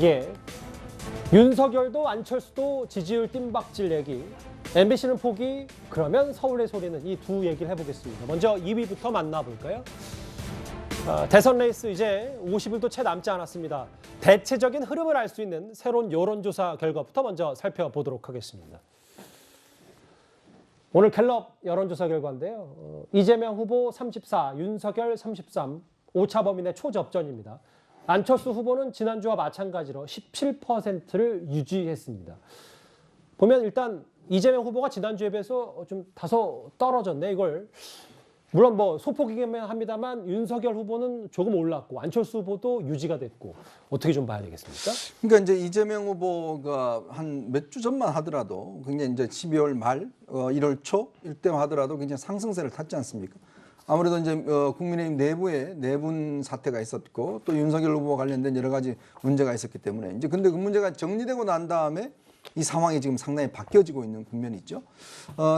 예. 윤석열도 안철수도 지지율 뜀박질 얘기. MBC는 포기, 그러면 서울의 소리는 이 두 얘기를 해보겠습니다. 먼저 2위부터 만나볼까요? 대선 레이스 이제 50일도 채 남지 않았습니다. 대체적인 흐름을 알 수 있는 새로운 여론조사 결과부터 먼저 살펴보도록 하겠습니다. 오늘 갤럽 여론조사 결과인데요. 이재명 후보 34, 윤석열 33, 오차 범위 내 초접전입니다. 안철수 후보는 지난주와 마찬가지로 17%를 유지했습니다. 보면 일단 이재명 후보가 지난주에 비해서 좀 다소 떨어졌네. 이걸 물론 뭐 소폭이긴 합니다만 윤석열 후보는 조금 올랐고 안철수 후보도 유지가 됐고 어떻게 좀 봐야 되겠습니까? 그러니까 이제 이재명 후보가 한 몇 주 전만 하더라도 굉장히 이제 12월 말, 1월 초 이때만 하더라도 굉장히 상승세를 탔지 않습니까? 아무래도 이제 국민의힘 내부에 내분 사태가 있었고 또 윤석열 후보와 관련된 여러 가지 문제가 있었기 때문에 이제 근데 그 문제가 정리되고 난 다음에 이 상황이 지금 상당히 바뀌어지고 있는 국면이 있죠.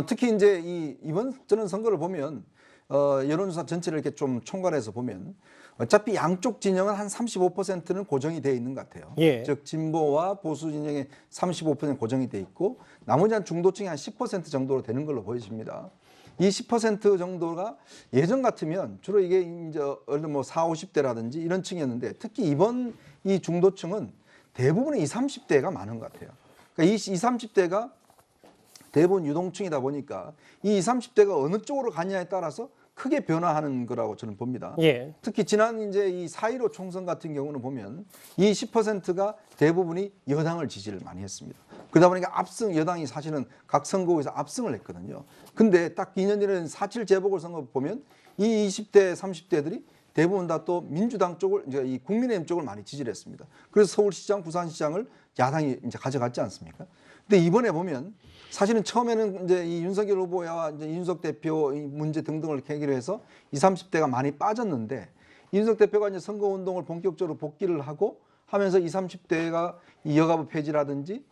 특히 이제 이번 저는 선거를 보면 여론조사 전체를 이렇게 좀 총괄해서 보면 어차피 양쪽 진영은 한 35%는 고정이 되어 있는 것 같아요. 예. 즉 진보와 보수 진영의 35% 고정이 되어 있고 나머지 한 중도층이 한 10% 정도로 되는 걸로 보여집니다. 이 10% 정도가 예전 같으면 주로 이게 이제 얼른 뭐 40, 50대라든지 이런 층이었는데 특히 이번 이 중도층은 대부분의 20, 30대가 많은 것 같아요. 그러니까 이 20, 30대가 대부분 유동층이다 보니까 이 20, 30대가 어느 쪽으로 가냐에 따라서 크게 변화하는 거라고 저는 봅니다. 예. 특히 지난 이제 이 4.15 총선 같은 경우는 보면 이 10%가 대부분이 여당을 지지를 많이 했습니다. 그러다 보니까 여당이 사실은 각 선거구에서 압승을 했거든요. 근데 딱 2년 전에 4.7 재보궐선거 보면 이 20대, 30대들이 대부분 다 또 민주당 쪽을 이제 이 국민의힘 쪽을 많이 지지를 했습니다. 그래서 서울시장, 부산시장을 야당이 이제 가져갔지 않습니까? 근데 이번에 보면 사실은 처음에는 이제 이 윤석열 후보와 이제 이준석 대표 문제 등등을 계기로 해서 20, 30대가 많이 빠졌는데 이준석 대표가 이제 선거 운동을 본격적으로 복귀를 하고 하면서 20, 30대가 이 여가부 폐지라든지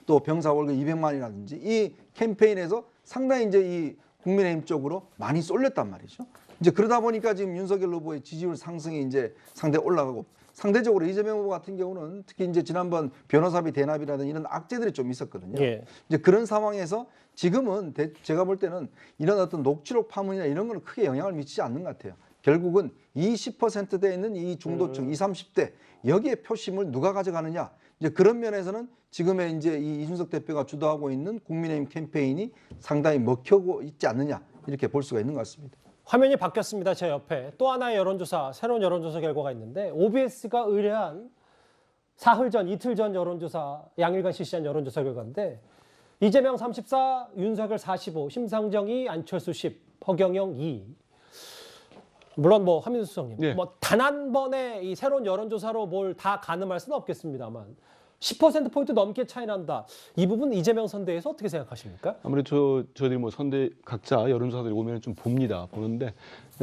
또 병사 월급 200만이라든지 이 캠페인에서 상당히 이제 이 국민의힘 쪽으로 많이 쏠렸단 말이죠. 이제 그러다 보니까 지금 윤석열 후보의 지지율 상승이 이제 상당히 올라가고 상대적으로 이재명 후보 같은 경우는 특히 이제 지난번 변호사비 대납이라든지 이런 악재들이 좀 있었거든요. 예. 이제 그런 상황에서 지금은 제가 볼 때는 이런 어떤 녹취록 파문이나 이런 건 크게 영향을 미치지 않는 것 같아요. 결국은 이 10%대에 있는 이 중도층, 20, 30대 여기에 표심을 누가 가져가느냐. 이제 그런 면에서는 지금의 이제 이 이준석 대표가 주도하고 있는 국민의힘 캠페인이 상당히 먹혀고 있지 않느냐 이렇게 볼 수가 있는 것 같습니다. 화면이 바뀌었습니다. 제 옆에 또 하나의 여론조사, 새로운 여론조사 결과가 있는데 OBS가 의뢰한 사흘 전, 이틀 전 여론조사, 양일간 실시한 여론조사 결과인데 이재명 34, 윤석열 45, 심상정 2, 안철수 10, 허경영 2. 물론 뭐 한민수 수석님, 네. 뭐 단 한 번의 이 새로운 여론조사로 뭘 다 가늠할 수는 없겠습니다만 10%포인트 넘게 차이 난다. 이 부분 이재명 선대에서 어떻게 생각하십니까? 아무래도 저희들이 뭐 선대 각자 여론조사들이 오면 좀 보는데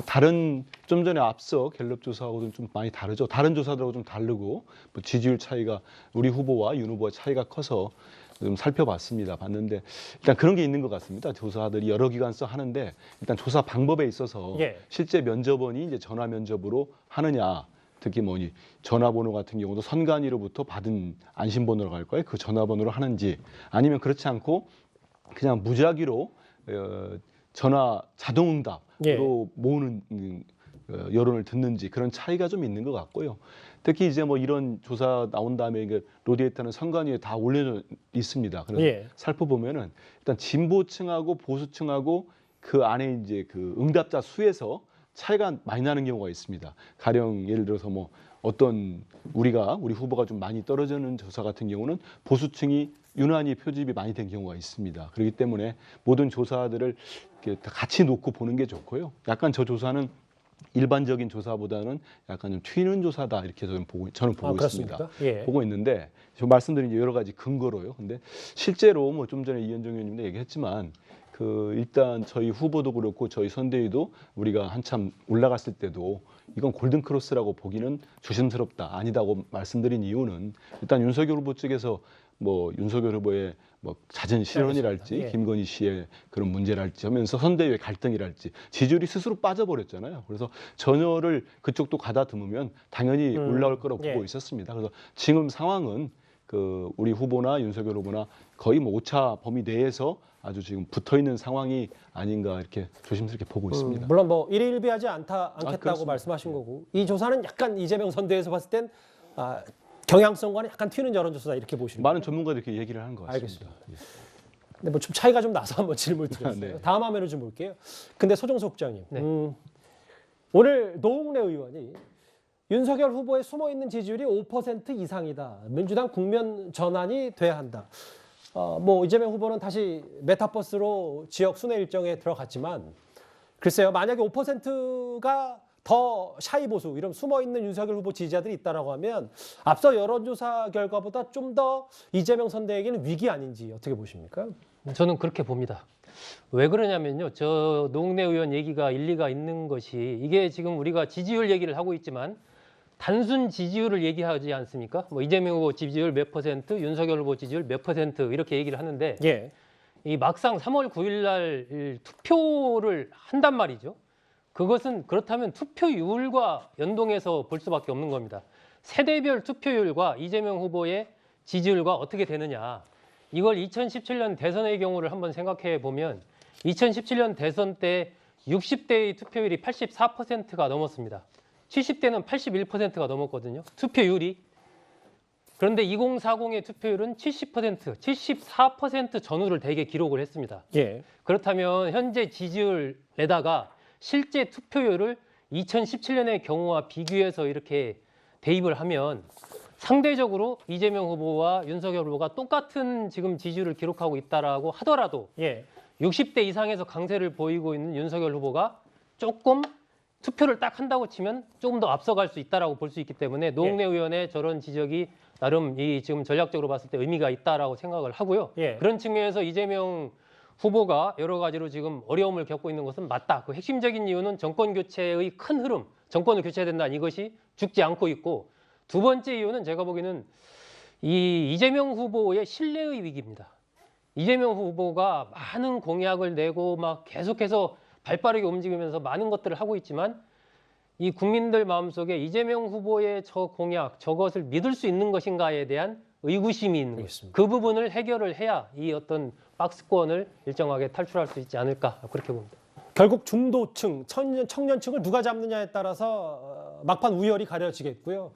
다른 좀 전에 앞서 갤럽 조사하고는 좀 많이 다르죠. 다른 조사들하고 좀 다르고 뭐 지지율 차이가 우리 후보와 윤 후보의 차이가 커서 좀 살펴봤습니다. 봤는데 일단 그런 게 있는 것 같습니다. 조사들이 여러 기관서 하는데 일단 조사 방법에 있어서 예. 실제 면접원이 이제 전화 면접으로 하느냐. 특히 뭐니 전화번호 같은 경우도 선관위로부터 받은 안심번호라고 할 거예요. 그 전화번호로 하는지 아니면 그렇지 않고 그냥 무작위로 전화 자동응답으로 예. 모으는 여론을 듣는지 그런 차이가 좀 있는 것 같고요. 특히 이제 뭐 이런 조사 나온 다음에 로디에이터는 선관위에 다 올려 있습니다. 그래서 예. 살펴보면은 일단 진보층하고 보수층하고 그 안에 이제 그 응답자 수에서 차이가 많이 나는 경우가 있습니다. 가령 예를 들어서 뭐 어떤 우리 후보가 좀 많이 떨어지는 조사 같은 경우는 보수층이 유난히 표집이 많이 된 경우가 있습니다. 그렇기 때문에 모든 조사들을 이렇게 다 같이 놓고 보는 게 좋고요. 약간 저 조사는 일반적인 조사보다는 약간 좀 튀는 조사다 이렇게 저는 보고 있습니다. 예. 보고 있는데 저 말씀드린 여러 가지 근거로요. 근데 실제로 뭐 좀 전에 이현정 의원님도 얘기했지만 일단 저희 후보도 그렇고 저희 선대위도 우리가 한참 올라갔을 때도 이건 골든크로스라고 보기는 조심스럽다, 아니다고 말씀드린 이유는 일단 윤석열 후보 측에서 뭐 윤석열 후보의 뭐 잦은 실언이랄지 알겠습니다. 예. 김건희 씨의 그런 문제랄지 하면서 선대위의 갈등이랄지 지지율이 스스로 빠져버렸잖아요. 그래서 전혀를 그쪽도 가다듬으면 당연히 올라올 거라고 예. 보고 있었습니다. 그래서 지금 상황은 그 우리 후보나 윤석열 후보나 거의 뭐 오차 범위 내에서 아주 지금 붙어 있는 상황이 아닌가 이렇게 조심스럽게 보고 있습니다. 물론 뭐 일일비하지 않겠다고 그렇습니다. 말씀하신 거고 이 조사는 약간 이재명 선대에서 봤을 땐 경향성과는 약간 튀는 여론조사다 이렇게 보시는 거예요. 많은 전문가들이 이렇게 얘기를 하는 것 같습니다. 근데 뭐 좀 차이가 좀 나서 한번 질문 드렸어요. 네. 다음 화면을 좀 볼게요. 근데 소정석 국장님, 네. 오늘 노웅래 의원이 윤석열 후보의 숨어 있는 지지율이 5% 이상이다. 민주당 국면 전환이 돼야 한다. 뭐 이재명 후보는 다시 메타버스로 지역 순회 일정에 들어갔지만 글쎄요, 만약에 5%가 더 샤이 보수, 이런 숨어 있는 윤석열 후보 지지자들이 있다라고 하면 앞서 여론조사 결과보다 좀 더 이재명 선대에게는 위기 아닌지 어떻게 보십니까? 저는 그렇게 봅니다. 왜 그러냐면요. 저 노웅래 의원 얘기가 일리가 있는 것이 이게 지금 우리가 지지율 얘기를 하고 있지만 단순 지지율을 얘기하지 않습니까? 뭐 이재명 후보 지지율 몇 퍼센트, 윤석열 후보 지지율 몇 퍼센트 이렇게 얘기를 하는데 예. 이 막상 3월 9일 날 투표를 한단 말이죠. 그것은 그렇다면 투표율과 연동해서 볼 수밖에 없는 겁니다. 세대별 투표율과 이재명 후보의 지지율과 어떻게 되느냐. 이걸 2017년 대선의 경우를 한번 생각해 보면 2017년 대선 때 60대의 투표율이 84%가 넘었습니다. 70대는 81%가 넘었거든요. 투표율이. 그런데 2040의 투표율은 70%, 74% 전후를 대개 기록을 했습니다. 예. 그렇다면 현재 지지율에다가 실제 투표율을 2017년의 경우와 비교해서 이렇게 대입을 하면 상대적으로 이재명 후보와 윤석열 후보가 똑같은 지금 지지율을 기록하고 있다라고 하더라도 예. 60대 이상에서 강세를 보이고 있는 윤석열 후보가 조금 투표를 딱 한다고 치면 조금 더 앞서갈 수 있다라고 볼 수 있기 때문에 노웅래 의원의 저런 지적이 나름 이 지금 전략적으로 봤을 때 의미가 있다라고 생각을 하고요. 예. 그런 측면에서 이재명 후보가 여러 가지로 지금 어려움을 겪고 있는 것은 맞다. 그 핵심적인 이유는 정권 교체의 큰 흐름, 정권을 교체해야 된다는 이것이 죽지 않고 있고 두 번째 이유는 제가 보기에는 이 이재명 후보의 신뢰의 위기입니다. 이재명 후보가 많은 공약을 내고 막 계속해서 발빠르게 움직이면서 많은 것들을 하고 있지만 이 국민들 마음속에 이재명 후보의 저 공약, 저것을 믿을 수 있는 것인가에 대한 의구심이 있는 알겠습니다. 것입니다. 그 부분을 해결을 해야 이 어떤 박스권을 일정하게 탈출할 수 있지 않을까 그렇게 봅니다. 결국 중도층, 청년층을 누가 잡느냐에 따라서 막판 우열이 가려지겠고요.